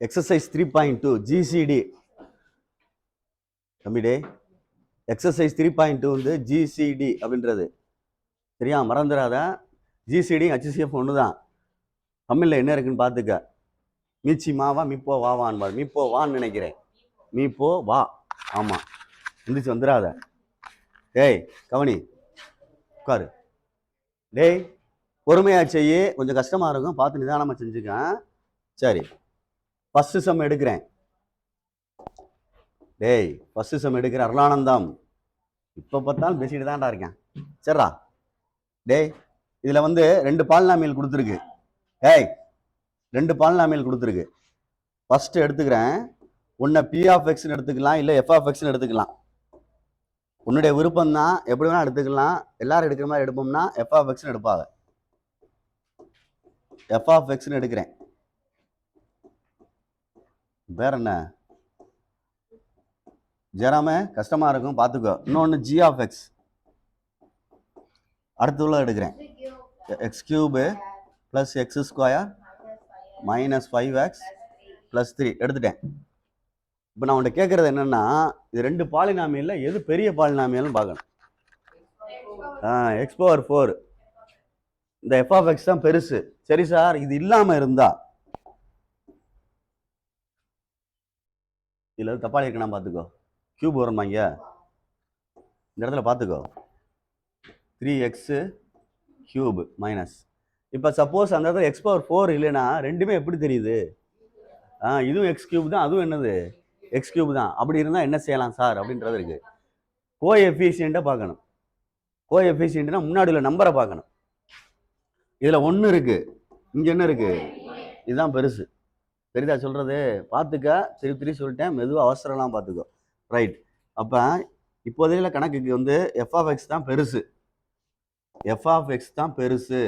Exercise 3.2 GCD தம்பிடே. Exercise 3.2 வந்து GCD அப்படின்றது சரியா, மறந்துடாத. ஜிசிடி ஹச்சிஎஃப் ஒன்று தான். தமிழில் என்ன இருக்குன்னு பார்த்துக்க. மீச்சி மாவா மீப்போ வாவான்னு பாரு. மீப்போ வான்னு நினைக்கிறேன். மீப்போ வா. ஆமாம், எந்திரிச்சு வந்துடாத. டேய் கவனி, உட்காரு. டேய் பொறுமையா செய்ய, கொஞ்சம் கஷ்டமாக இருக்கும், பார்த்து நிதானமாக செஞ்சுக்கேன். சரி, ஃபஸ்ட்டு சம் எடுக்கிறேன். டேய் ஃபஸ்ட்டு சம் எடுக்கிற அருளானந்தம். இப்போ பார்த்தாலும் பேசிட்டு தான்டா இருக்கேன். சரிடா. டேய் இதில் வந்து 2 பாலினாமியல் கொடுத்துருக்கு. டேய் 2 பாலினாமியல் கொடுத்துருக்கு. ஃபஸ்ட்டு எடுத்துக்கிறேன். ஒன்று பி ஆஃப் எக்ஸ்ன்னு எடுத்துக்கலாம், இல்லை எஃப் ஆஃப் எக்ஸ்ன்னு எடுத்துக்கலாம். உன்னுடைய விருப்பம் தான், எப்படி வேணா எடுத்துக்கலாம். எல்லாரும் எடுக்கிற மாதிரி எடுப்போம்னா எஃப் ஆஃப் எக்ஸ்ன்னு எடுப்பாங்க. எஃப் ஆஃப் எக்ஸ்ன்னு எடுக்கிறேன். வேற என்ன ஜெராம கஷ்டமா இருக்கும், பார்த்துக்கோ. இன்னொன்று ஜி ஆஃப் எக்ஸ். அடுத்து உள்ள எடுக்கிறேன். X cube plus x square minus 5x plus 3 எடுத்துட்டேன். இப்போ நான் உன்கிட்ட கேட்குறது என்னென்னா, இது 2 பாலினாமியலில் எது பெரிய பாலினாமியல்னு பார்க்கணும். எக்ஸ் பவர் 4 இந்த எஃப் ஆஃப் எக்ஸ் தான் பெருசு. சரி சார், இது இல்லாமல் இருந்தா இதில் தப்பாளி இருக்கணும், பார்த்துக்கோ. கியூப் வருமா இங்கே இந்த இடத்துல, பார்த்துக்கோ. 3x cube minus. இப்போ சப்போஸ் அந்த இடத்துல எக்ஸ் பவர் 4 இல்லைன்னா ரெண்டுமே எப்படி தெரியுது? இதுவும் எக்ஸ் கியூப் தான், அதுவும் என்னது எக்ஸ் கியூப் தான். அப்படி இருந்தால் என்ன செய்யலாம் சார் அப்படின்றது இருக்குது. கோ எஃபிஷியண்ட்டை பார்க்கணும். கோ எஃபிஷியண்ட்னா முன்னாடி உள்ள நம்பரை பார்க்கணும். இதில் 1 இருக்குது, இங்கே என்ன இருக்குது? இதுதான் பெருசு. சரிதா சொல்கிறது? பார்த்துக்க. திருப்பி சொல்லிட்டேன், மெதுவாக அவசரம்லாம் பார்த்துக்கோ. ரைட். அப்போ இப்போதைய கணக்குக்கு வந்து எஃப் ஆஃப் எக்ஸ் தான் பெருசு. எஃப் ஆஃப் எக்ஸ் தான் பெருசு.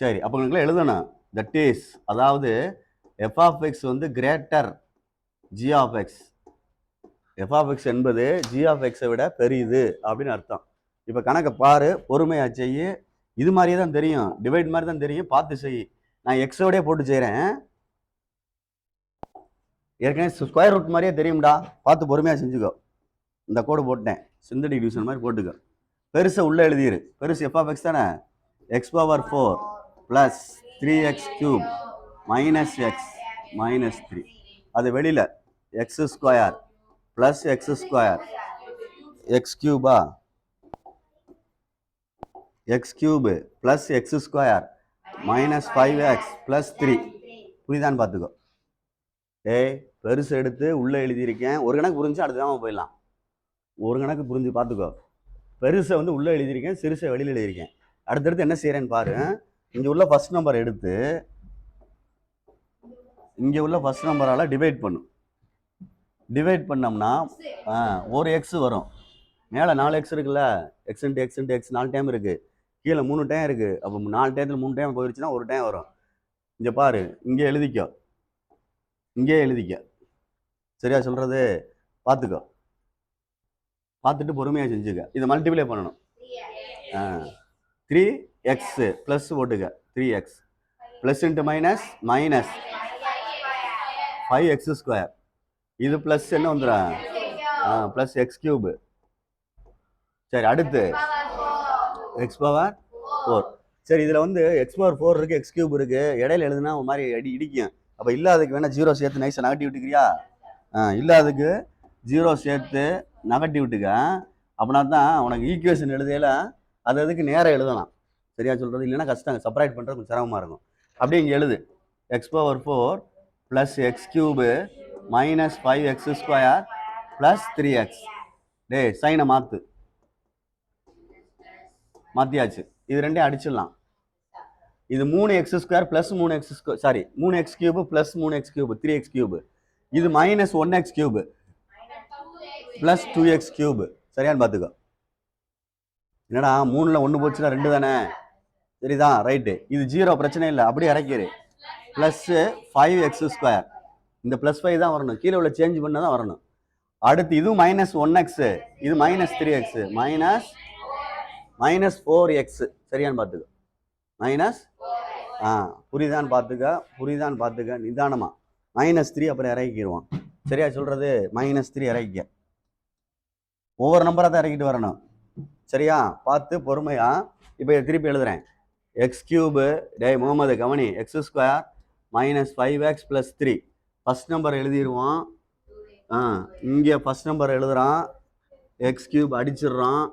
சரி, அப்போ உங்களுக்கு எழுதணும். தட் இஸ், அதாவது எஃப் ஆஃப் எக்ஸ் வந்து greater g of x. F of x என்பது ஜி ஆஃப் எக்ஸை விட பெரியது அப்படின்னு அர்த்தம். இப்போ கணக்கை பாரு, பொறுமையாக செய்ய. இது மாதிரியே தான் தெரியும், டிவைட் மாதிரி தான் தெரியும், பார்த்து செய். நான் எக்ஸோடய போட்டு செய்கிறேன். ஏற்கனவே ஸ்கொயர் ரூட் மாதிரியே தெரியும்டா, பார்த்து பொறுமையாக செஞ்சுக்கோ. இந்த கோடு போட்டேன், சிந்தடிக் டிவிஷன் மாதிரி போட்டுக்கோ. பெருசை உள்ளே எழுதிரு. பெருசு எஃப் ஆஃப் எக்ஸ் தானே. X power 4 plus 3x cube minus X minus 3. அது வெளியில் X square plus x square X Cuba, X cube plus x square minus 5x plus 3. புரியுதான்னு பார்த்துக்கோ. ஏய் பெருசு எடுத்து உள்ளே எழுதியிருக்கேன். ஒரு கணக்கு புரிஞ்சு அடுத்ததான் போயிடலாம். ஒரு கணக்கு புரிஞ்சு பார்த்துக்கோ. பெருசை வந்து உள்ளே எழுதியிருக்கேன், சிறுசை வெளியில் எழுதியிருக்கேன். அடுத்தடுத்து என்ன செய்கிறேன்னு பாரு. இங்கே உள்ள ஃபர்ஸ்ட் நம்பர் எடுத்து இங்கே உள்ள ஃபர்ஸ்ட் நம்பரால் டிவைட் பண்ணும். டிவைட் பண்ணோம்னா ஒரு எக்ஸ் வரும். மேலே 4x இருக்குல்ல, X into X into X 4 time இருக்குது, கீழே 3 டைம் இருக்குது. அப்போ 4 டைத்தில் 3 டைம் போயிடுச்சுன்னா ஒரு டைம் வரும். இங்கே பாரு, இங்கே எழுதிக்கோ, இங்கே எழுதிக்க. சரியா சொல்கிறது? பார்த்துக்கோ. பார்த்துட்டு பொறுமையாக செஞ்சுக்க. இதை மல்டிப்ளை பண்ணணும். 3x ப்ளஸ் போட்டுக்க. 3x plus into minus minus 5x square. இது ப்ளஸ் என்ன வந்துடும்? Plus x cube. சரி, அடுத்து எக்ஸ் பவர் 4. சரி, இதில் வந்து எக்ஸ் பவர் 4 இருக்குது, எக்ஸ் கியூப் இருக்குது. இடையில எழுதுனா ஒரு மாதிரி இடிக்கும். அப்போ இல்லாததுக்கு வேணால் 0 சேர்த்து நைஸாக நகட்டி விட்டுக்கிறியா? இல்லாததுக்கு 0 சேர்த்து நகட்டி விட்டுக்க. அப்படின்னா தான் உனக்கு ஈக்குவேஷன் எழுதையில அது அதுக்கு நேராக எழுதலாம். சரியா சொல்கிறது? இல்லைன்னா கஷ்டம், செப்பரேட் பண்ணுறது கொஞ்சம் சிரமமாக இருக்கும். அப்படியே இங்கே எழுது. X power 4 plus x cube minus 5x square plus 3x. டே சைனை மாற்று. மாற்றியாச்சு. இது ரெண்டையும் அடிச்சிடலாம். இது 3x square plus 3x square, sorry 3x cube plus 3x cube 3x cube. இது minus 1x cube plus 2x cube. சரியான்னு பார்த்துக்கோ. என்னடா 3ல் 1 போச்சுன்னா 2 தானே? சரிதான், ரைட்டு. இது 0, பிரச்சனை இல்லை, அப்படியே இறக்கிடு. Plus 5x square. இந்த ப்ளஸ் 5 தான் வரணும், கீழே உள்ள சேஞ்ச் பண்ண தான் வரணும். அடுத்து இதுவும் மைனஸ் 1x, இது மைனஸ் 3x மைனஸ் 4x. சரியான்னு பார்த்துக்கோ. மைனஸ் புரியுதான்னு பார்த்துக்க நிதானமா. -3 அப்புறம் இறக்கிடுவான். சரியா சொல்றது? -3 இறக்கிக்க. ஒவ்வொரு நம்பராக தான் இறக்கிட்டு வரணும். சரியா? பார்த்து பொறுமையா. இப்போ திருப்பி எழுதுறேன். x³ டேய் முகமது கவனி, x² - 5x + 3. ஃபர்ஸ்ட் நம்பர் எழுதிடுவோம். இங்கே ஃபர்ஸ்ட் நம்பர் எழுதுறான். x³ அடிச்சிடுறான்.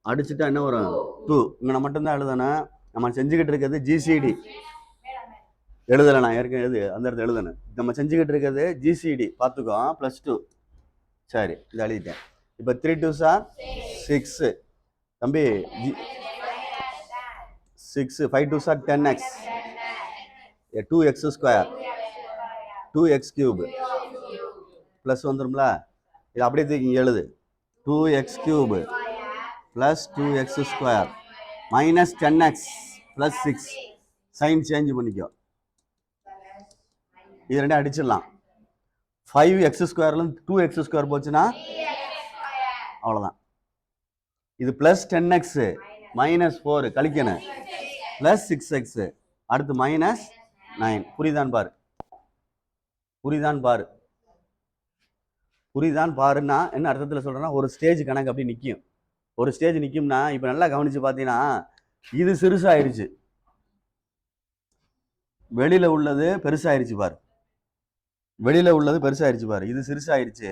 அடிச்சுட்டா என்ன வரும்? 2. இங்கே மட்டும்தான் எழுதணும். நம்ம செஞ்சுக்கிட்டு இருக்கிறது ஜிசிடி. எழுதலை நான் ஏற்கனவே அந்த இடத்துல எழுதணும். நம்ம செஞ்சுக்கிட்டு இருக்கிறது ஜிசிடி பார்த்துக்கோ. +2. சரி, இதை எழுதிட்டேன். இப்போ 3 2s are 6 தம்பி. 6 5 2s are 10x 2x² 2x³ plus வந்துடும்ல. இது அப்படியே தூக்கி இங்கே எழுது. 2x³ + 2x² - 10x + 6. Sign change பண்ணிக்கோ. இது ரெண்டும் அடிச்சிடலாம். 5x² 2x² போச்சுன்னா அவ்வளோதான். இது +10x -4 கழிக்கணும் +6x அடுத்து -9. புரியுதான் பாருன்னா என்ன அர்த்தத்தில் சொல்கிறேன்னா, ஒரு ஸ்டேஜ் கணக்கு அப்படி நிற்கும். ஒரு ஸ்டேஜ் நிற்கும்னா இப்போ நல்லா கவனித்து பார்த்தீங்கன்னா இது சிறுசாயிருச்சு, வெளியில் உள்ளது பெருசாயிருச்சு பாரு. இது சிறுசாயிருச்சு,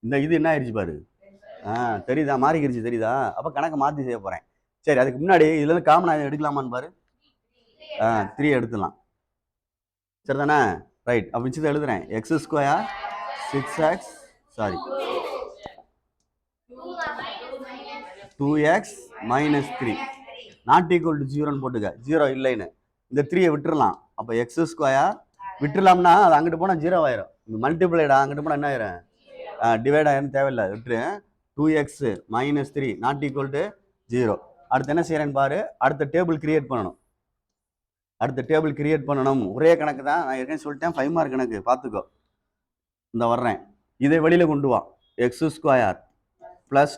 இந்த இது என்ன ஆயிடுச்சு பாரு. தெரியுதா? மாறிக்கிடுச்சு. தெரியுதா? அப்போ கணக்கை மாற்றி செய்ய போகிறேன். சரி, அதுக்கு முன்னாடி இதுலேருந்து காமனாக எடுக்கலாமான்னு பாரு. 3 எடுத்துடலாம். சரி தானே? ரைட். அப்போ மிச்சத்தை எழுதுறேன். x² 6x 2x - 3 ≠ 0ன்னு போட்டுக்க. 0 இல்லைன்னு இந்த 3 விட்டுறலாம். அப்போ x² விட்டுலாம்னா அது அங்கிட்டு போனால் 0 ஆயிரும். மல்டிப்ளைடா அங்கிட்டு போனால் என்ன ஆயிரும்? டிவைட் ஆயிரும். தேவையில்லை, விட்டுரு. 2x - 3 ≠ 0. அடுத்து என்ன செய்யறேன்னு பாரு. அடுத்த டேபிள் கிரியேட் பண்ணணும். ஒரே கணக்கு தான், நான் ஏற்கனவே சொல்லிட்டேன். 5 மார்க் கணக்கு பார்த்துக்கோ. இந்த வர்றேன். இதை வெளியில் கொண்டு வா. x² +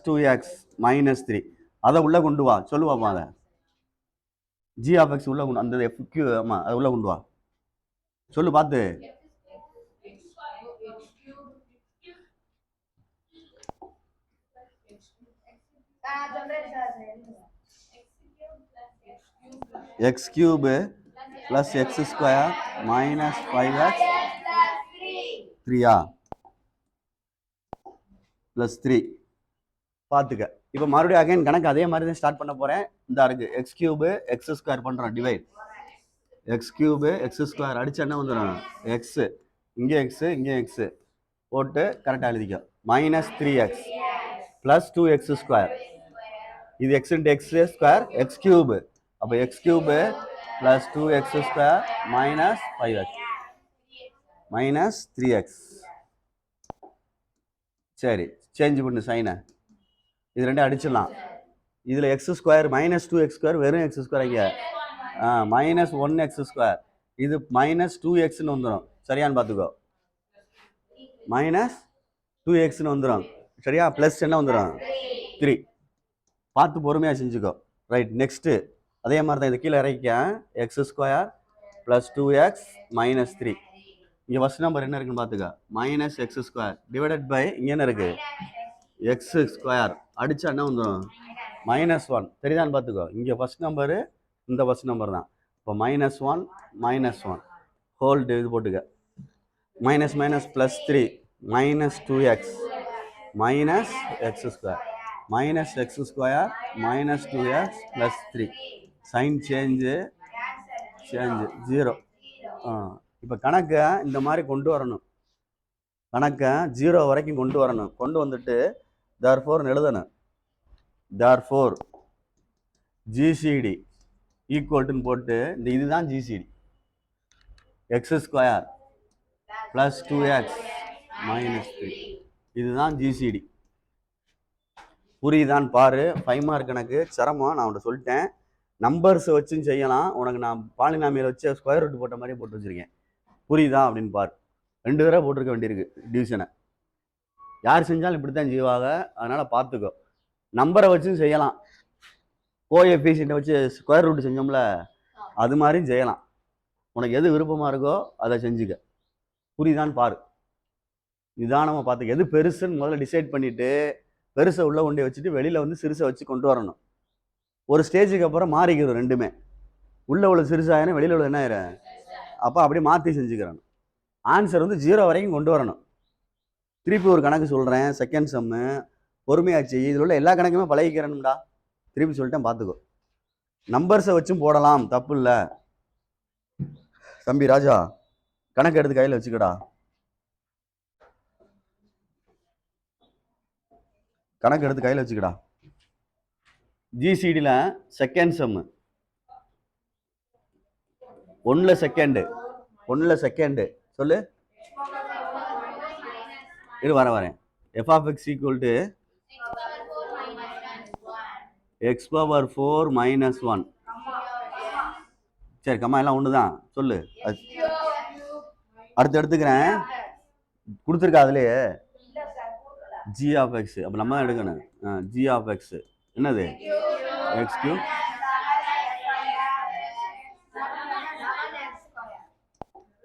2x - 3 அதை உள்ள கொண்டு வா. சொல்லுவாப்பா அதை g(x) உள்ள கொண்டு, அந்த FQ அதை உள்ள கொண்டு வா. சொல்லு பார்த்து. x³ + x² - 5x 3 + 3 பார்த்துக்க. இப்போ மறுபடியும் அகைன் கணக்கு அதே மாதிரி தான் ஸ்டார்ட் பண்ண போகிறேன். இந்த இருக்கு x³ x² பண்ணுறோம் டிவைட். x³ x² அடிச்சு என்ன வந்துடும்? x இங்கே x இங்கே x போட்டு கரெக்டாக எழுதிக்கோ. -3x + 2x². இது x × x² x³. அப்போ x³ + 2x² - 5x -3x. சரி, சேஞ்ச் பண்ணு சைனை. இது ரெண்டும் அடிச்சிடலாம். இதில் x² -2x² வெறும் x² இங்கே -1x². இது -2xன்னு வந்துடும். சரியான்னு பார்த்துக்கோ. -2xன்னு வந்துடும். சரியா? ப்ளஸ் என்ன வந்துடும்? 3. பார்த்து பொறுமையாக செஞ்சுக்கோ. ரைட். நெக்ஸ்ட்டு அதே மாதிரி தான். இது கீழே இறக்கிக்க. x² + 2x - 3. இங்கே ஃபர்ஸ்ட் நம்பர் என்ன இருக்குன்னு பார்த்துக்க. -x² டிவைடட் பை இங்கே என்ன இருக்கு? x². அடிச்சா என்ன வந்துடும்? -1. தெரியுதான்னு பார்த்துக்கோ. இங்கே ஃபர்ஸ்ட் நம்பரு, இந்த ஃபர்ஸ்ட் நம்பர் தான். இப்போ -1 ஹோல்டு இது போட்டுக்க. -3 -2x -x² -x² -2x + 3. Sign change 0. இப்போ கணக்கை இந்த மாதிரி கொண்டு வரணும். கணக்கை 0 வரைக்கும் கொண்டு வரணும். கொண்டு வந்துட்டு therefore எழுதணும். therefore GCD ஈக்குவல்ட்டுன்னு போட்டு இந்த இதுதான் GCD. x² + 2x - 3 இதுதான் GCD. புரியுதான்னு பாரு. 5 மார்க் கணக்கு சிரமம், நான் உன்கிட்ட சொல்லிட்டேன். நம்பர்ஸை வச்சும் செய்யலாம். உனக்கு நான் பாலினாமியல் வச்சு ஸ்கொயர் ரூட் போட்ட மாதிரி போட்டு வச்சுருக்கேன். புரியுதா அப்படின்னு பாரு. 2 தடவை போட்டிருக்க வேண்டியிருக்கு டிவிஷனை. யார் செஞ்சாலும் இப்படி தான் செய்வாங்க. அதனால் பார்த்துக்கோ. நம்பரை வச்சும் செய்யலாம். கோஎஃபிஷியன்ட்டை வச்சு ஸ்கொயர் ரூட் செஞ்சோம்ல, அது மாதிரியும் செய்யலாம். உனக்கு எது விருப்பமாக இருக்கோ அதை செஞ்சுக்க. புரியுதான்னு பாரு. நிதானமாக பார்த்து எது பெருசுன்னு முதல்ல டிசைட் பண்ணிவிட்டு பெருசை உள்ளே கொண்டு வச்சுட்டு வெளியில் வந்து சிறுசை வச்சு கொண்டு வரணும். ஒரு ஸ்டேஜுக்கு அப்புறம் மாறிக்கிறோம் ரெண்டுமே. உள்ளே உள்ள சிறுசாயிரும், வெளியில் உள்ள என்ன ஆயிரும். அப்போ அப்படியே மாற்றி செஞ்சுக்கிறணும். ஆன்சர் வந்து 0 வரைக்கும் கொண்டு வரணும். திருப்பி ஒரு கணக்கு சொல்கிறேன், செகண்ட் சம்மு. பொறுமையாச்சு, இதில் உள்ள எல்லா கணக்குமே பழகிக்கிறேன்டா. திருப்பி சொல்லிட்டேன், பார்த்துக்கோ. நம்பர்ஸை வச்சும் போடலாம், தப்பு இல்லை. தம்பி ராஜா, கணக்கு எடுத்து கையில் வச்சுக்கடா. கணக்கு எடுத்து கையில் வச்சுக்கடா. ஜிசிடியில் செகண்ட் சம்மு 1ல் செகண்டு சொல்லு. இது வரேன். f of x equal to x power 4 minus 1. சரி, கம்மா எல்லாம் ஒன்று தான் சொல்லு. அடுத்து எடுத்துக்கிறேன், கொடுத்துருக்கா அதுலேயே g of x. அப்போ நம்ம தான் எடுக்கணும். g of x என்னது? x cube.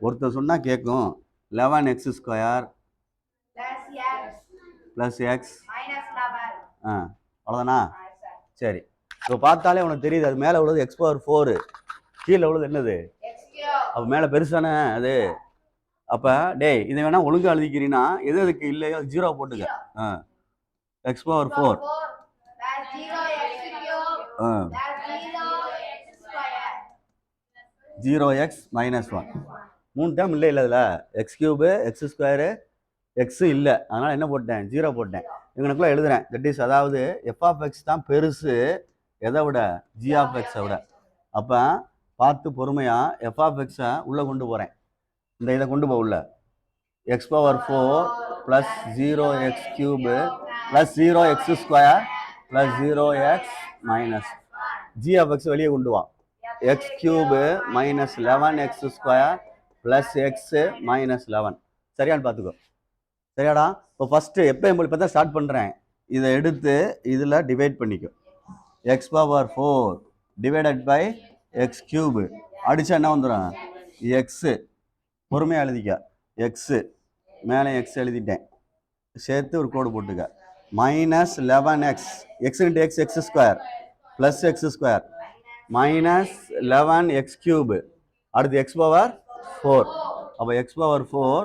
ஒருத்தர் சொன்னால் கேட்கும். 11x ஸ்கொயர் ப்ளஸ் எக்ஸ் அவ்வளோதானா? சரி, இப்போ பார்த்தாலே உனக்கு தெரியுது அது மேலே உள்ளது x power 4, கீழே உள்ளது என்னது? அப்போ மேலே பெருசானே அது. அப்போ டேய் இதை வேணால் ஒழுங்காக எழுதிக்கிறீன்னா எது எதுக்கு இல்லையோ 0 போட்டுக்க. x power 4 0x minus 1. 3 term இல்லை இதில். X cube, X square, x இல்லை. அதனால் என்ன போட்டேன்? 0 போட்டேன். இவனுக்குள்ளே எழுதுறேன். தட் இஸ், அதாவது எஃப் ஆஃப் எக்ஸ் தான் பெருசு எதை விட? ஜி ஆஃப் எக்ஸை விட. அப்போ பார்த்து பொறுமையாக எஃப் ஆஃப் எக்ஸை உள்ளே கொண்டு போகிறேன். இந்த இதை கொண்டு போக உள்ள x power 4 plus 0x cube plus 0x square plus 0x minus g of x வெளியே கொண்டு வா. X cube minus 11x square plus x minus 11. சரியான்னு பார்த்துக்கோ. சரியாடா? இப்போ ஃபஸ்ட்டு எப்போ இப்போ தான் ஸ்டார்ட் பண்ணுறேன். இதை எடுத்து இதில் டிவைட் பண்ணிக்கும். X power 4 divided by x cube அடித்தா என்ன வந்துடும்? எக்ஸு. பொறுமையாக எழுதிக்க. எக்ஸு மேலே எக்ஸ் எழுதிட்டேன், சேர்த்து ஒரு கோடு போட்டுக்க. Minus 11x, x into x x square plus x square minus 11x cube. அடுத்து எக்ஸ் பவர் 4. அப்போ x power 4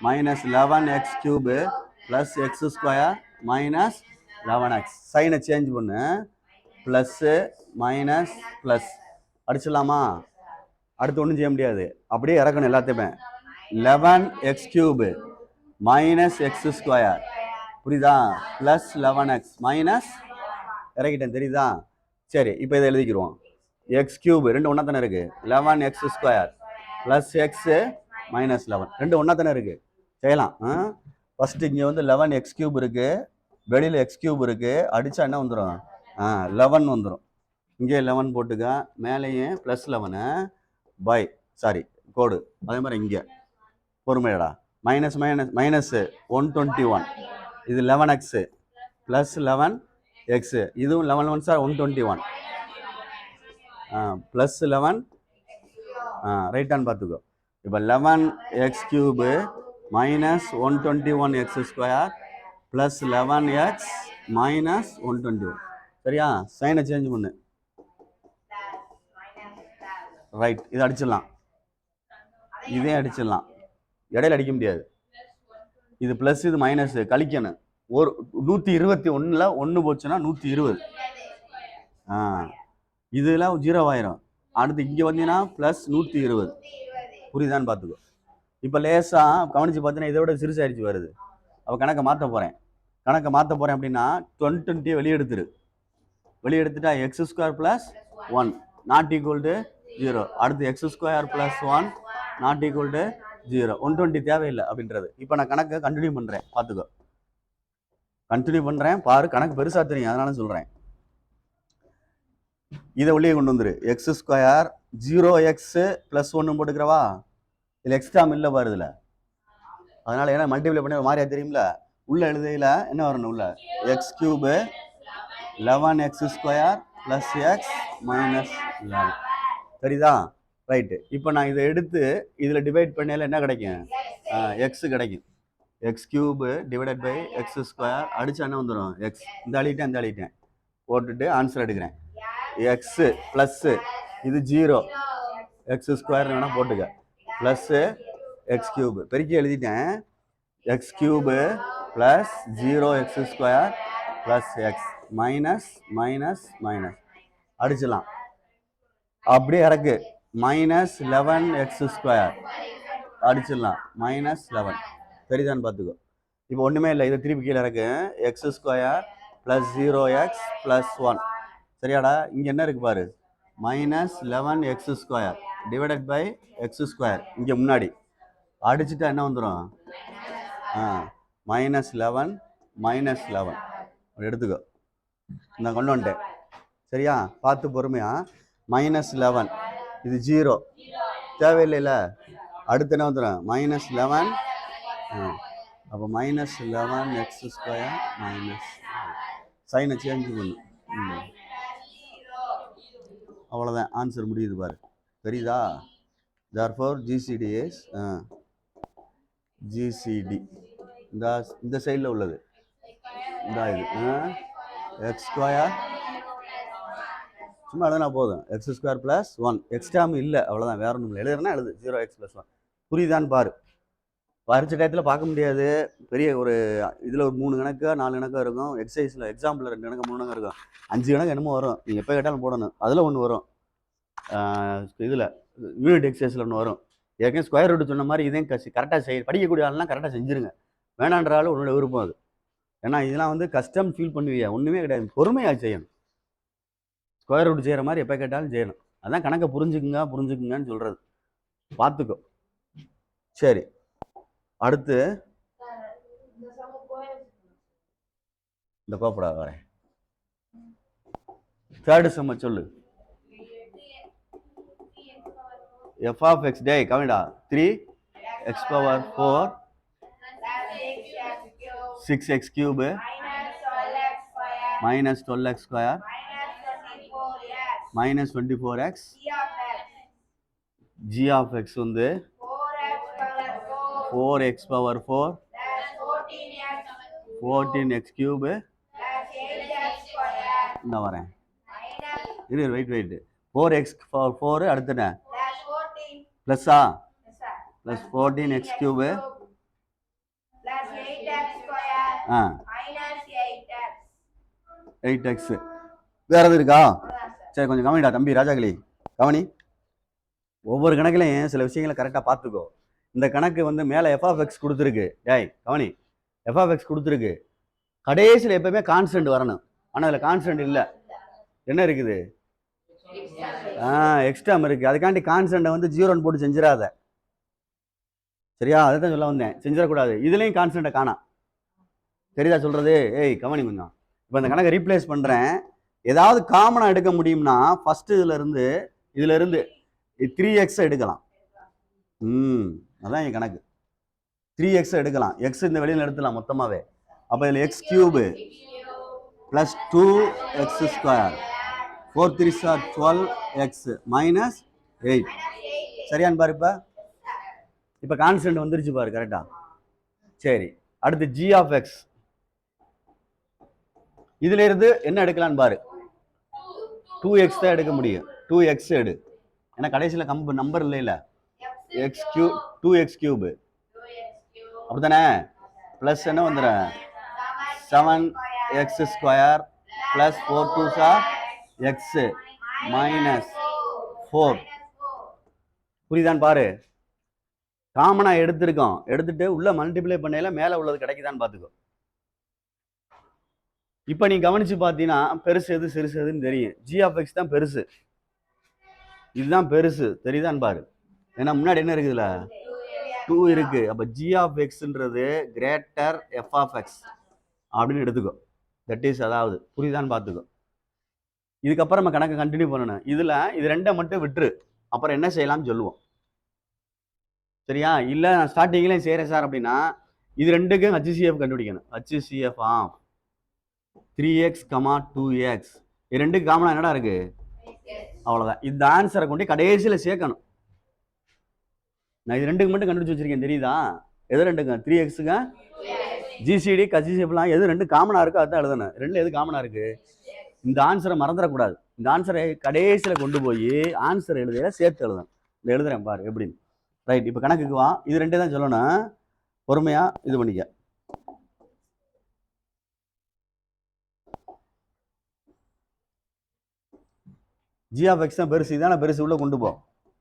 minus 11x cube plus x square minus 11x. சைனை சேஞ்ச் பண்ணு. ப்ளஸ்ஸு மைனஸ் ப்ளஸ் அடிச்சிடலாமா? அடுத்து ஒன்றும் செய்ய முடியாது, அப்படியே இறக்கணும் எல்லாத்தையுமே. 11x cube minus x square, புரியுதா? ப்ளஸ் 11x மைனஸ் இறக்கிட்டேன், தெரியுதா? சரி, இப்போ இதை எழுதிக்கிடுவோம். எக்ஸ் கியூபு ரெண்டு ஒன்றா தானே இருக்குது. 11x square plus x minus 11 ரெண்டு ஒன்றா தானே இருக்குது. செய்யலாம். ஃபஸ்ட்டு இங்கே வந்து 11x கியூப் இருக்குது, வெளியில் எக்ஸ் கியூப் இருக்குது. அடித்தா என்ன வந்துடும்? 11 வந்துடும். இங்கே 11 போட்டுக்க, மேலேயும் ப்ளஸ் 11 பை கோடு. அதே மாதிரி இங்கே பொறுமையடா. Minus minus minus 121. இது 11x ப்ளஸ் 11x. இதுவும் 11 சார் 121 ப்ளஸ் 11 ரைட்டான்னு பார்த்துக்கோ. இப்போ 11x cube minus 121x square plus 11x minus 121. சரியா? சைனை சேஞ்ச் பண்ணு. ரைட், இதை அடிச்சிடலாம், இதே அடிச்சிடலாம். இடையில அடிக்க முடியாது. இது ப்ளஸ், இது மைனஸ், கழிக்கணும். ஒரு 121ல் 1 போச்சுன்னா 120. இதெல்லாம் 0 ஆயிரும். அடுத்து இங்கே வந்தீங்கன்னா ப்ளஸ் 120. புரியுதான்னு பார்த்துக்கோ. இப்போ லேசாக கவனித்து பார்த்தீங்கன்னா இதை விட சிறுசாயிடுச்சு வருது. அப்போ கணக்கை மாற்ற போகிறேன் அப்படின்னா 20 வெளியெடுத்துரு. வெளியெடுத்துட்டா x square plus 1 not equal to 0. அடுத்து x square plus 1 not equal to 0. 120 தேவையில்லை அப்படின்றது. இப்போ நான் கணக்கை கண்டினியூ பண்ணுறேன், பார்த்துக்கோ. கண்டினியூ பண்ணுறேன் பாரு, கணக்கு பெருசாக தெரியும், அதனால சொல்கிறேன். இதை உள்ளே கொண்டு வந்துரு. X square 0x plus 1 போட்டுக்கிறவா? இதில் எக்ஸ்ட்ரா இல்லை பாரு இதில். அதனால் ஏன்னா மல்டிப்ளை பண்ணி மாதிரியா தெரியும்ல. உள்ள எழுதையில் என்ன வரணும்? உள்ள X cube 11x square plus X minus 11. சரிதா? ரைட்டு. இப்போ நான் இதை எடுத்து இதில் டிவைட் பண்ணையில் என்ன கிடைக்கும்? எக்ஸ் கிடைக்கும். X cube divided by x square அடிச்சா என்ன வந்துடும்? எக்ஸ். இந்த அழிட்டேன் போட்டுட்டு ஆன்சர் எடுக்கிறேன். எக்ஸு ப்ளஸ்ஸு இது 0, எக்ஸ் ஸ்கொயர் வேணால் போட்டுக்க, ப்ளஸ்ஸு எக்ஸ் கியூபு பெருக்கி எழுதிட்டேன். X cube plus 0 X square plus X minus minus minus அடிச்சிடலாம். அப்படியே இறக்கு. மைனஸ் 11 எக்ஸ் ஸ்கொயர் அடிச்சிடலாம். மைனஸ் 11 சரிதான் பார்த்துக்கோ. இப்போ ஒன்றுமே இல்லை, இதை திருப்பி கீழே இறக்கு. X square plus 0 x plus 1 சரியாடா? இங்கே என்ன இருக்கு பாரு, minus 11 x square divided by x square. இங்கே முன்னாடி அடிச்சுட்டா என்ன வந்துடும்? மைனஸ் 11 மைனஸ் 11 எடுத்துக்கோ. நான் கொண்டு வந்துட்டேன் சரியா? பார்த்து பொறுமையா. மைனஸ் 11 இது 0 தேவையில்லைல்ல. அடுத்து என்ன வந்துடும்? மைனஸ் 11. அப்போ மைனஸ் 11 எக்ஸ் ஸ்கொயர் மைனஸ் சைனை சேஞ்ச் பண்ணு. அவ்வளோதான், ஆன்சர் முடியுது பாரு. தெரியுதா? therefore GCD is GCD இந்த சைடில் உள்ளது இந்த இது எக்ஸ் ஸ்கொயர் சும்மா எழுதுனா போதும். எக்ஸ் ஸ்கொயர் ப்ளஸ் 1 எக்ஸ்ட்ராம் இல்லை, அவ்வளோதான். வேற ஒன்றும் இல்லை. எழுதுறனா எழுது 0 எக்ஸ் ப்ளஸ் 1. புரியுதான்னு பாரு. பரிச்சை டயத்தில் பார்க்க முடியாது. பெரிய ஒரு இதில் ஒரு 3 கணக்கு 4 கணக்கு இருக்கும். எக்ஸசைஸில் எக்ஸாம்பிள் 2 கணக்கு 3 கணக்கு இருக்கும். 5 கணக்கு என்னமோ வரும். நீங்கள் எப்போ கேட்டாலும் போடணும். அதில் ஒன்று வரும். இதில் யூனிட் எக்ஸசைஸில் ஒன்று வரும். ஏற்கனவே ஸ்கொயர் ரூட் சொன்ன மாதிரி இதையும் கரெக்டாக படிக்கக்கூடிய ஆள்லாம் கரெக்டாக செஞ்சுருங்க. வேணான்ற ஆள் உன்னோட விருப்பம் அது. ஏன்னா இதெல்லாம் வந்து கஷ்டம் ஃபீல் பண்ணுவீங்க. ஒன்றுமே கிடையாது, பொறுமையாக செய்யணும். ஸ்கொயர் ரூட் செய்கிற மாதிரி எப்போ கேட்டாலும் செய்யணும். அதான் கணக்கை புரிஞ்சுக்குங்கன்னு சொல்கிறது. பார்த்துக்கோ. சரி, அடுத்து இந்த கோப்படா வரேன். தேர்டு சம்ம சொல்லு. எஃப் ஆஃப் எக்ஸ் டே கவிடா 3x power 4 6x cube minus 12x square minus 24x g of x வந்து 4x பவர் 4 14x கியூபு இந்த வரேன். இது வெயிட் 4x பவர் 4 அடுத்து ப்ளஸ்ஸா ப்ளஸ் 14x கியூபு 8x வேற எது இருக்கா? சரி, கொஞ்சம் கவனிடா தம்பி ராஜாகளி, கவனி. ஒவ்வொரு கணக்குலையும் சில விஷயங்களை கரெக்டாக பார்த்துக்கோ. இந்த கணக்கு வந்து மேலே எஃப் ஆஃப் எக்ஸ் கொடுத்துருக்கு. டேய் கவனி, எஃப் ஆஃப் எக்ஸ் கொடுத்துருக்கு. கடைசியில் எப்பவுமே கான்ஸ்டன்ட் வரணும். ஆனால் அதில் கான்ஸ்டன்ட் இல்லை. என்ன இருக்குது? எக்ஸ்ட்ராம் இருக்குது. அதுக்காண்டி கான்ஸ்டன்ட்டை வந்து 0ன்னு போட்டு செஞ்சிடாத. சரியா? அதை தான் சொல்ல வந்தேன், செஞ்சிடக்கூடாது. இதுலேயும் கான்ஸ்டன்ட்டை காணா. தெரியுதா சொல்கிறது? ஏய் கவனி கொஞ்சம். இப்போ இந்த கணக்கை ரீப்ளேஸ் பண்ணுறேன். ஏதாவது காமனாக எடுக்க முடியும்னா ஃபஸ்ட்டு இதிலிருந்து 3x எடுக்கலாம். அதான் என் கணக்கு. 3x எடுக்கலாம். எக்ஸ் இந்த வெளியில் எடுத்துலாம் மொத்தமாகவே. அப்போ இதில் X cube plus 2x square 4 3 12x minus 8 சரியான்னு பாரு. இப்போ கான்ஸ்டன்ட் வந்துருச்சு பாரு கரெக்டா? சரி, அடுத்து g ஆஃப் எக்ஸ். இதுல இருந்து என்ன எடுக்கலான்னு பாரு. 2x தான் எடுக்க முடியும். 2x எடு. ஏன்னா கடைசியில் நம்பர் இல்லைல்ல. எக்ஸ் கியூ 2x கியூபு அப்படித்தானே? ப்ளஸ் என்ன வந்துடும்? 7x square plus 4 2 x minus 4. புரியுதான்னு பாரு. காமனா எடுத்திருக்கோம். எடுத்துட்டு உள்ள மல்டிப்ளை பண்ணையில மேலே உள்ளது கிடைக்குதான்னு பார்த்துக்கோ. இப்போ நீ கவனிச்சு பார்த்தீங்கன்னா பெருசு எது சிறுசு எதுன்னு தெரியும். ஜி ஆஃப் எக்ஸ் தான் பெருசு, இதுதான் பெருசு. தெரியுதான்னு பாரு. ஏன்னா முன்னாடி என்ன இருக்குதுல்ல? 2 இருக்கு. அப்போ ஜி ஆஃப் எக்ஸ்ன்றது கிரேட்டர் எஃப் ஆஃப் எக்ஸ் அப்படின்னு எடுத்துக்கோ. தட் இஸ், அதாவது புரியுதான்னு பார்த்துக்கோ. இதுக்கப்புறம் நம்ம கணக்கு கண்டினியூ பண்ணணும். இதில் இது ரெண்டை மட்டும் விட்டுரு, அப்புறம் என்ன செய்யலாம்னு சொல்லுவோம். சரியா? இல்லை நான் ஸ்டார்டிங்லேயும் செய்கிறேன் சார் அப்படின்னா இது ரெண்டுக்கும் HCF கண்டுபிடிக்கணும். HCF ஆஃப் 3x, 2x இது ரெண்டுக்கு காமனாக என்னடா இருக்கு? அவ்வளோதான். இந்த ஆன்சரை கொண்டு கடைசியில் சேர்க்கணும். நான் இது ரெண்டுக்கு மட்டும் கண்டுபிடிச்சி வச்சிருக்கேன் தெரியுதா? எது ரெண்டுங்க? 3xங்க ஜிசிடி கசிசிப்லாம் எது ரெண்டு காமனாக இருக்கோ அதுதான் எழுதணும். ரெண்டு எது காமனாக இருக்கு? இந்த ஆன்சரை மறந்துடக்கூடாது. இந்த ஆன்சரை கடைசியில் கொண்டு போய் ஆன்சர் எழுதிய சேர்த்து எழுதணும். இந்த எழுதுறேன் பாரு எப்படின்னு. ரைட், இப்போ கணக்குக்கு வா. இது ரெண்டே தான் சொல்லணும், பொறுமையா இது பண்ணிக்க. ஜி ஆஃப் எக்ஸ் தான் பெருசு, இதான பெருசு, உள்ள கொண்டு போ.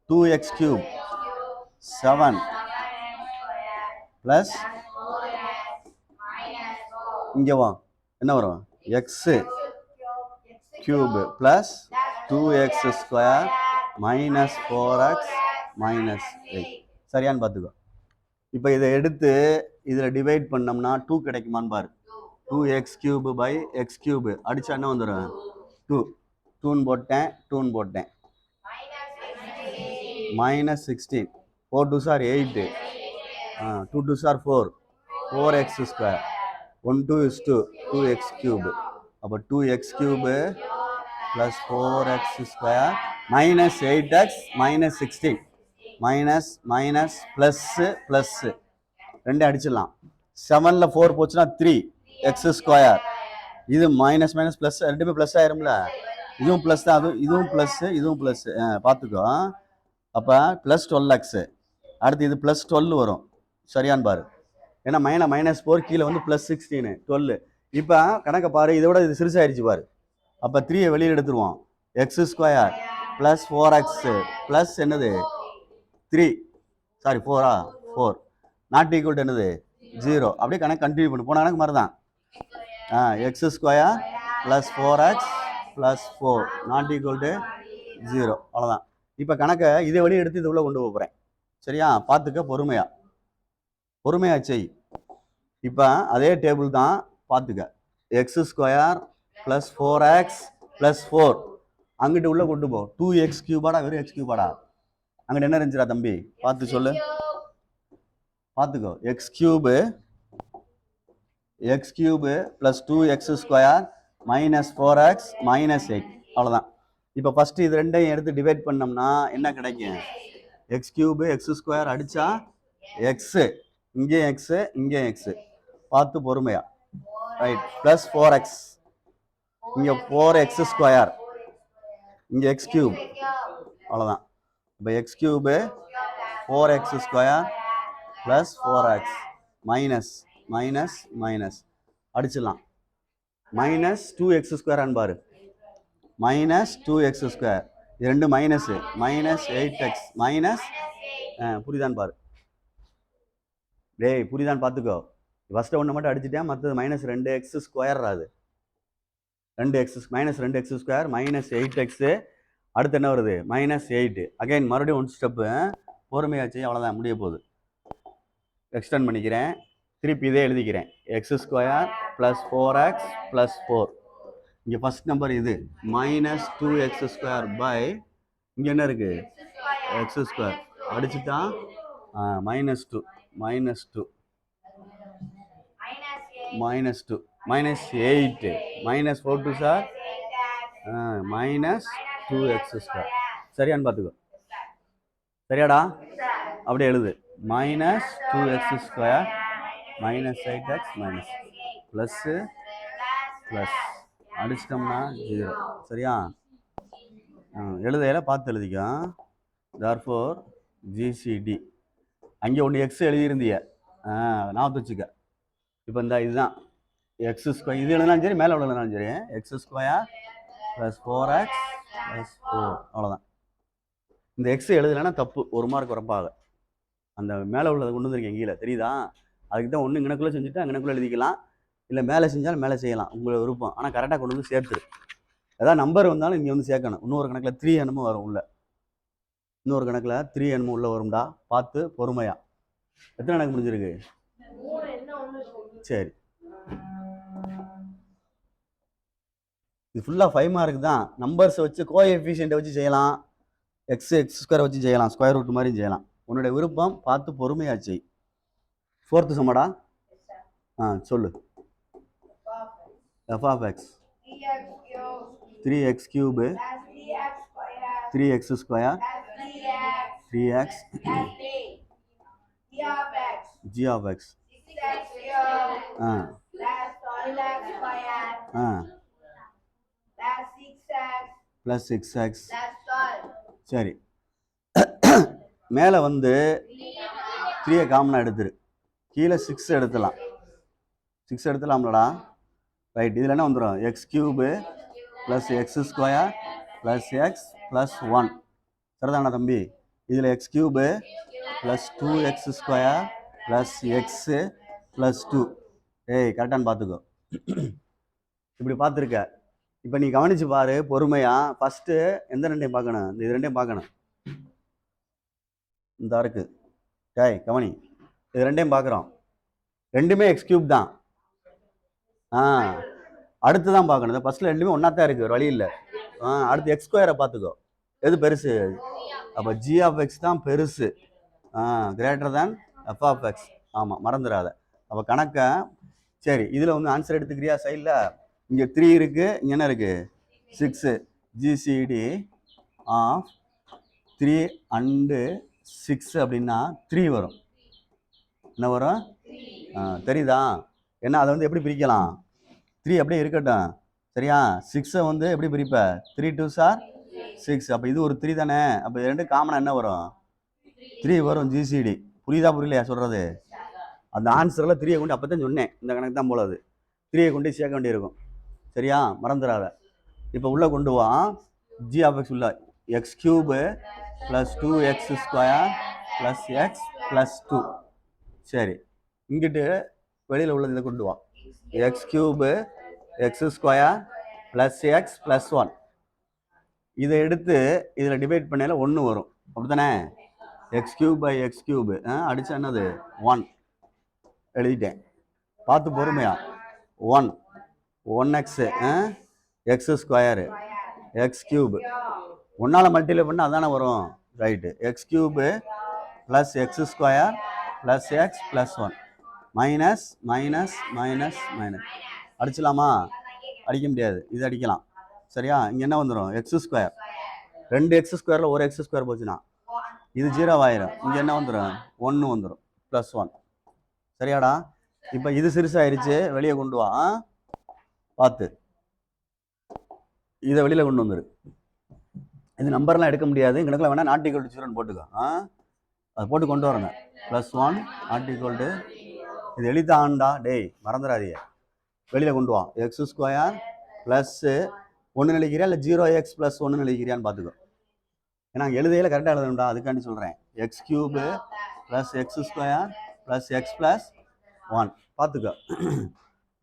2x³ 7 ப்ளஸ் இங்கே வா, என்ன வரும்? X cube plus 2x² minus 4x minus 8. சரியான்னு பார்த்துக்கோ. இப்போ இதை எடுத்து இதில் டிவைட் பண்ணோம்னா 2 கிடைக்குமான்னு பாரு. 2x³ பை x³ அடிச்சா என்ன வந்துடும்? 2. 2ன்னு போட்டேன், 2ன்னு போட்டேன். Minus 16. 4 2s are 8. 2 2s are 4. 4x². 1 2 is 2. 2x³. அப்போ 2x³ plus 4x² minus 8x minus 16. Minus plus plus ரெண்டு அடிச்சிடலாம். 7ல் 4 போச்சுன்னா 3x². இது மைனஸ் மைனஸ் ப்ளஸ் ரெண்டுமே ப்ளஸ் ஆயிரும்ல. இதுவும் ப்ளஸ் தான், இதுவும் ப்ளஸ், இதுவும் ப்ளஸ். பார்த்துக்கோ. அப்போ ப்ளஸ் 12x. அடுத்து இது ப்ளஸ் 12 வரும். சரியான்னு பாரு. ஏன்னா மைனஸ் 4 கீழே வந்து ப்ளஸ் 16 12. இப்போ கணக்கை பாரு, இதை விட இது சிறுசாயிருச்சு பாரு. அப்போ 3யை வெளியில் எடுத்துருவோம். x² ப்ளஸ் 4x ப்ளஸ் என்னது 3, சாரி 4 4 நாட் ஈக்குவல் டு என்னது 0. அப்படியே கணக்கு கண்டினியூ பண்ணு. போன கணக்கு மாதிரி தான். x² plus 4x plus 4 not equal to 0. அவ்வளோதான். இப்போ கணக்கை இதை வெளியே எடுத்து இது உள்ள கொண்டு போகிறேன். சரியா? பார்த்துக்க, பொறுமையா செய். இப்போ அதே டேபிள் தான், பார்த்துக்க. x² ப்ளஸ் 4x ப்ளஸ் 4 அங்கிட்டு உள்ள கொண்டு போ. 2x³ வெறும் x³ அங்கிட்ட என்ன இருந்துச்சுடா தம்பி? பார்த்து சொல்லு, பார்த்துக்கோ. x³ plus 2x² minus 4x minus 8. அவ்வளோதான். இப்போ ஃபஸ்ட்டு இது ரெண்டையும் எடுத்து டிவைட் பண்ணோம்னா என்ன கிடைக்கும்? x³ x² அடித்தா எக்ஸு, இங்கே எக்ஸு, இங்கே எக்ஸு. பார்த்து பொறுமையா. ரைட், ப்ளஸ் 4x, இங்கே 4x², இங்கே x³. அவ்வளோதான். இப்போ x³ 4x² plus 4x minus minus minus அடிச்சிடலாம். மைனஸ் 2x² பாரு. Minus 2x². இது ரெண்டு மைனஸு. மைனஸ் 8x மைனஸ் புரியுதான்னு பாரு. டேய் புரியுதான்னு பார்த்துக்கோ. ஃபஸ்ட்டு ஒன்று மட்டும் அடிச்சுட்டேன், மற்றது மைனஸ் 2x² அது 2x minus 2x² minus 8x. அடுத்து என்ன வருது? மைனஸ் 8. அகைன் மறுபடியும் ஒன் ஸ்டெப்பு. பொறுமையாச்சு, அவ்வளோதான், முடிய போகுது. எக்ஸ்டெண்ட் பண்ணிக்கிறேன், திருப்பி இதே எழுதிக்கிறேன். x² plus 4x plus 4. இங்கே ஃபஸ்ட் நம்பர் இது மைனஸ் 2x² பை இங்கே என்ன இருக்குது? x² அடிச்சுட்டா minus 2 minus 2 minus 2 minus 8 minus 4 2 sir minus 2x². சரியான்னு பார்த்துக்கோ. சரியாடா? அப்படியே எழுது. Minus 2x² minus 8x minus plus plus அடிச்சிட்டோம்னா 0. சரியா? எழுதையில பார்த்து எழுதிக்கோ. therefore ஜிசிடி அங்கே ஒன்று எக்ஸ் எழுதியிருந்திய, நான் வச்சுக்க. இப்போ இந்த இதுதான் x². இது எழுதினாலும் சரி, மேலே எழுதினாலும் சரி. x² plus 4x plus 4. அவ்வளோதான். இந்த எக்ஸ் எழுதலைன்னா தப்பு, 1 மார்க் வரப்பாக. அந்த மேலே உள்ளதை கொண்டு வந்திருக்கேன் கீழே, தெரியுதா? அதுக்கு தான் ஒன்று இங்கனக்குள்ளே செஞ்சுட்டு அங்கனக்குள்ளே எழுதிக்கலாம், இல்லை மேலே செஞ்சாலும் மேலே செய்யலாம், உங்களை விருப்பம். ஆனால் கரெக்டாக கொண்டு வந்து சேர்த்துரு. ஏதாவது நம்பர் வந்தாலும் இங்கே வந்து சேர்க்கணும். இன்னொரு கணக்கில் 3 என்னமோ வரும் உள்ள, இன்னொரு கணக்கில் 3 என்னமோ உள்ள வரும்டா. பார்த்து பொறுமையா. எத்தனை கணக்கு முடிஞ்சிருக்கு? சரி, இது ஃபுல்லாக 5 மார்க் தான். நம்பர்ஸை வச்சு கோஎஃபிஷியண்ட்டை வச்சு செய்யலாம், x² வச்சு செய்யலாம், ஸ்கொயர் ரூட் மாதிரி செய்யலாம். உன்னுடைய விருப்பம், பார்த்து பொறுமையா செய். 4th சமடா. சொல்லு. f of x 3x³ 3x² 3x g of x ah ah plus 6x சரி மேலே வந்து 3 காமனாக எடுத்துரு கீழே 6 எடுத்துலாம் 6 எடுத்துலாம்லடா ரைட் இதில் என்ன வந்துடும் X cube plus x square plus x plus 1 சரிதானா தம்பி இதில் X cube plus 2x square plus x plus 2 ஏய் கரெக்டானு பார்த்துக்கோ இப்படி பார்த்துருக்க இப்போ நீ கவனிச்சு பாரு பொறுமையா ஃபஸ்ட்டு எந்த ரெண்டையும் பார்க்கணும் இந்த இது ரெண்டையும் பார்க்கணும் இந்த இருக்கு டேய் கவனி இது ரெண்டையும் பார்க்குறோம் ரெண்டுமே எக்ஸ் கியூப் தான் அடுத்து தான் பார்க்கணும் இந்த ஃபஸ்ட்டில் ரெண்டுமே ஒன்றா தான் இருக்குது ஒரு வழி இல்லை அடுத்து எக்ஸ் ஸ்கொயரை பார்த்துக்கோ எது பெருசு அப்போ ஜி ஆஃப் எக்ஸ் தான் பெருசு greater than f of x ஆமாம் மறந்துடாத அப்போ கணக்கை சரி இதில் வந்து ஆன்சர் எடுத்துக்கிறியா சைடில் இங்கே 3 இருக்குது இங்கே என்ன இருக்குது 6 ஜிசிடி ஆஃப் 3 அண்டு 6 அப்படின்னா 3 வரும் என்ன வரும் தெரியுதா என்ன அதை வந்து எப்படி பிரிக்கலாம் 3 அப்படியே இருக்கட்டும் சரியா 6 வந்து எப்படி பிரிப்ப 3 2 சார் 6 அப்போ இது ஒரு 3 தானே அப்போ இது ரெண்டு காமனாக என்ன வரும் 3 வரும் ஜிசிடி புரியுதா புரியலையா சொல்கிறது அந்த ஆன்சரில் 3 கொண்டு அப்போ தான் சொன்னேன் இந்த கணக்கு தான் போலது 3 கொண்டு சேர்க்க வேண்டியிருக்கும் சரியா மறந்துடாத இப்போ உள்ளே கொண்டு வா ஜி ஆஃப் எக்ஸ் உள்ள X cube plus 2x square plus x plus 2 சரி இங்கிட்டு வெளியில் உள்ளது இதை கொண்டு வா x cube X square plus x plus 1 இதை எடுத்து இதில் டிவைட் பண்ணையில் 1 வரும் அப்படி தானே x cube by x cube அடித்தா என்னது 1 எழுதிட்டேன் பார்த்து பொறுமையா 1x x square x cube ஒன்றால் மல்டிப்ளை பண்ணால் அதானே வரும் right x cube plus x square plus x plus 1 minus minus minus minus அடிச்சலாமா அடிக்க முடியாது இது அடிக்கலாம் சரியா இங்கே என்ன வந்துடும் எக்ஸ் ஸ்கொயர் 2 எக்ஸ் ஸ்கொயரில் ஒரு எக்ஸ் ஸ்கொயர் போச்சுன்னா இது 0 ஆயிரும் இங்கே என்ன வந்துடும் 1 வந்துடும் ப்ளஸ் 1 சரியாடா இப்போ இது சிறுசாயிருச்சு வெளியே கொண்டு வா பார்த்து இதை வெளியில் கொண்டு வந்துரு இது நம்பர்லாம் எடுக்க முடியாது கணக்கில் வேணால் நாட் ஈக்குவல் டு 0 போட்டுக்கோ அதை போட்டு கொண்டு வரணும் ப்ளஸ் 1 நாட் ஈக்குவல் டு இது எழுத்தாண்டா டேய் மறந்துடாதீங்க வெளியில் கொண்டு வா எக்ஸ் ஸ்கொயர் ப்ளஸ்ஸு 1 நினைக்கிறியா இல்லை 0x ப்ளஸ் 1 நினைக்கிறியான்னு பார்த்துக்கோ ஏன்னா எழுதையில் கரெக்டாக எழுதணும்டா அதுக்காண்டி சொல்கிறேன் X cube plus x square plus x plus 1 பார்த்துக்கோ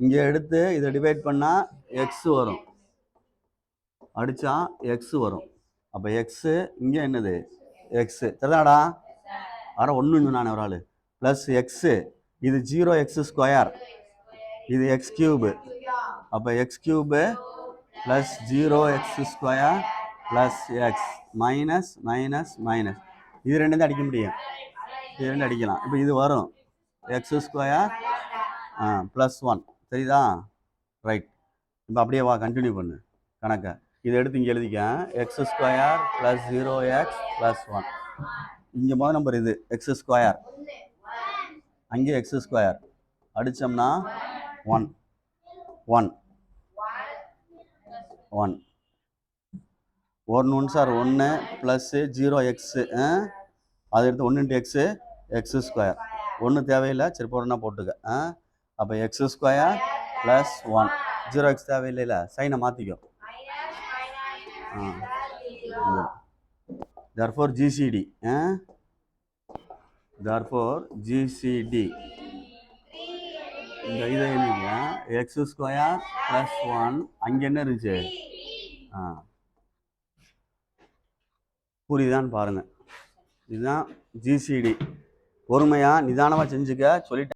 இங்கே எடுத்து இதை டிவைட் பண்ணால் எக்ஸ் வரும் அடித்தா எக்ஸ் வரும் அப்போ எக்ஸு இங்கே என்னது எக்ஸு சரிதாடா வர ஒன்று நான் ஒரு ஆள் ப்ளஸ் எக்ஸு இது 0x ஸ்கொயர் இது எக்ஸ் கியூபு அப்போ X cube plus 0x square plus X minus minus minus இது ரெண்டு தான் அடிக்க முடியும் இது ரெண்டு அடிக்கலாம் இப்போ இது வரும் எக்ஸ் ஸ்கொயர் ப்ளஸ் 1 சரிதா ரைட் இப்போ அப்படியே வா கண்டினியூ பண்ணு கணக்கை இதை எடுத்து இங்கே எழுதிக்க X square plus 0x plus 1 இங்கே முதல் நம்பர் இது எக்ஸ் ஸ்கொயர் அங்கே எக்ஸ் ஸ்கொயர் அடித்தோம்னா 1 1 1 1 சார் 1 ப்ளஸ்ஸு 0x அதை எடுத்து 1 இன்ட்டு எக்ஸு எக்ஸ் ஸ்கொயர் 1 தேவையில்லை சரி போடுறனா போட்டுக்க அப்போ எக்ஸ் ஸ்கொயர் ப்ளஸ் 1 0x தேவையில்லை இல்லை சைனை மாற்றிக்கோ therefore GCD therefore GCD இந்த இதை எழுதிங்க எக்ஸ் ஸ்கொயர் ப்ளஸ் 1 அங்கே என்ன இருந்துச்சு புரியுதான்னு பாருங்கள் இதுதான் ஜிசிடி பொறுமையாக நிதானமாக செஞ்சுக்க சொல்லிட்டேன்